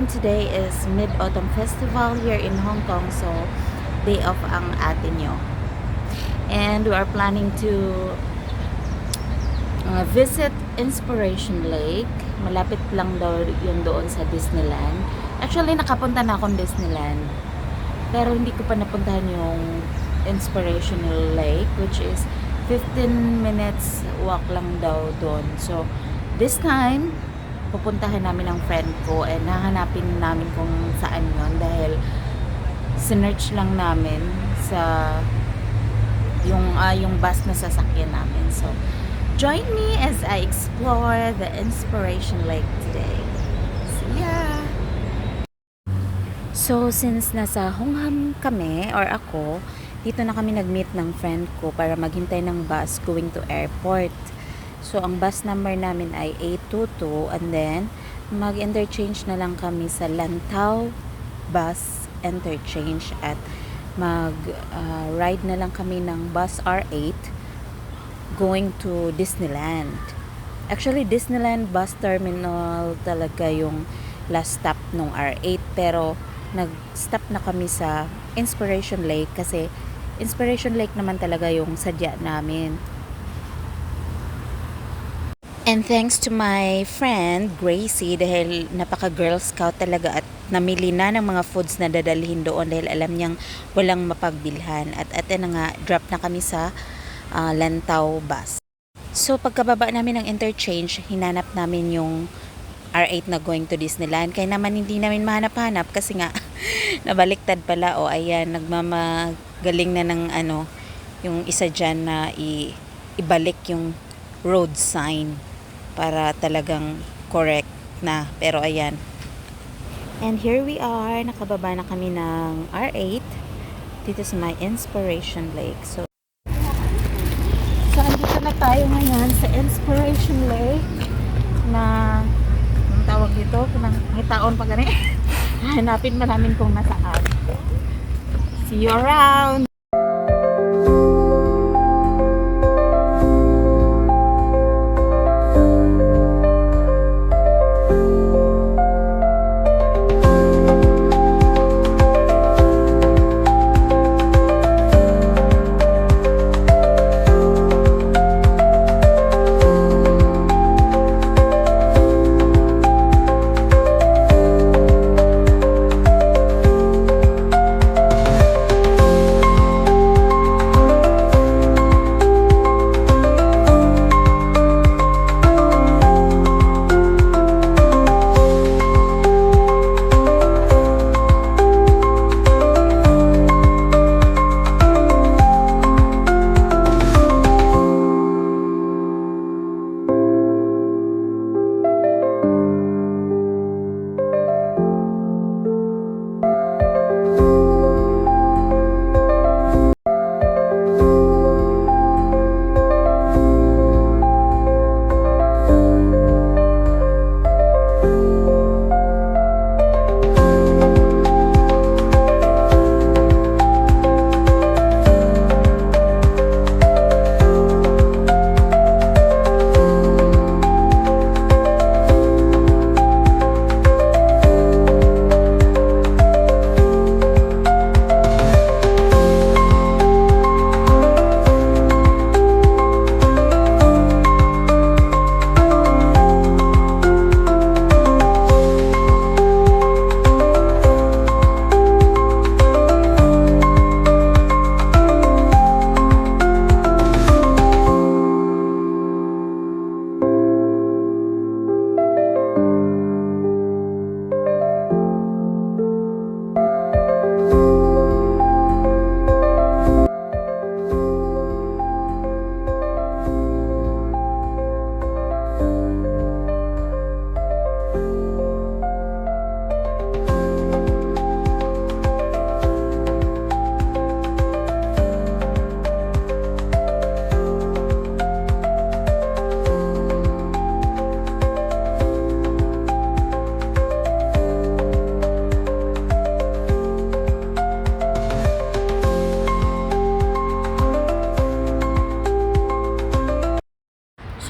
everyone. Today is Mid-Autumn Festival here in Hong Kong. So, day off ang atin nyo. And we are planning to visit Inspiration Lake. Malapit lang daw yun doon sa Disneyland. Actually, nakapunta na akong Disneyland. Pero hindi ko pa napuntahan yung Inspiration Lake, which is 15 minutes walk lang daw doon. So, this time, pupuntahan namin ang friend ko and hahanapin namin kung saan yon dahil sinearch lang namin sa yung bus na sasakyan namin. So, join me as I explore the Inspiration Lake today. See ya! So, since nasa Hongham kami, or ako, dito na kami nag-meet ng friend ko para maghintay ng bus going to airport. So, ang bus number namin ay 822 and then mag-interchange na lang kami sa Lantau bus interchange at mag-ride na lang kami ng bus R8 going to Disneyland. Actually, Disneyland bus terminal talaga yung last stop ng R8 pero nag-stop na kami sa Inspiration Lake kasi Inspiration Lake naman talaga yung sadya namin. And thanks to my friend Gracie dahil napaka Girl Scout talaga at namili na ng mga foods na dadalhin doon dahil alam niyang walang mapagbilhan. At ate na nga, drop na kami sa Lantau bus. So pagkababa namin ng interchange, hinanap namin yung R8 na going to Disneyland. Kaya naman hindi namin mahanap-hanap kasi nga nabaliktad pala. O ayan, nagmamagaling na ng yung isa dyan na ibalik yung road sign para talagang correct na. Pero ayan. And here we are. Nakababa na kami ng R8 dito sa my Inspiration Lake. So andito na tayo ngayon sa Inspiration Lake na ang tawag dito, may taon pa gani. Hanapin pa namin kung nasaan. See you around!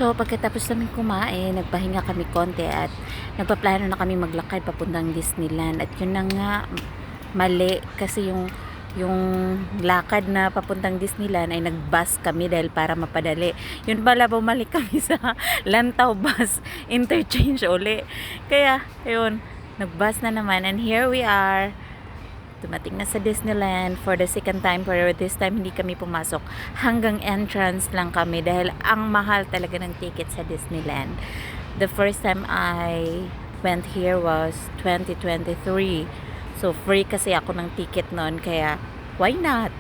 So, pagkatapos namin kumain, nagpahinga kami konti at nagpaplano na kami maglakad papuntang Disneyland. At yun na nga, mali kasi yung lakad na papuntang Disneyland ay nag-bus kami dahil para mapadali. Yun pala, bumalik kami sa Lantaw Bus Interchange uli. Kaya, ayun, nag-bus na naman and here we are. Dumating na sa Disneyland for the second time, pero this time hindi kami pumasok. Hanggang entrance lang kami dahil ang mahal talaga ng ticket sa Disneyland. The first time I went here was 2023. So free kasi ako ng ticket noon, kaya why not?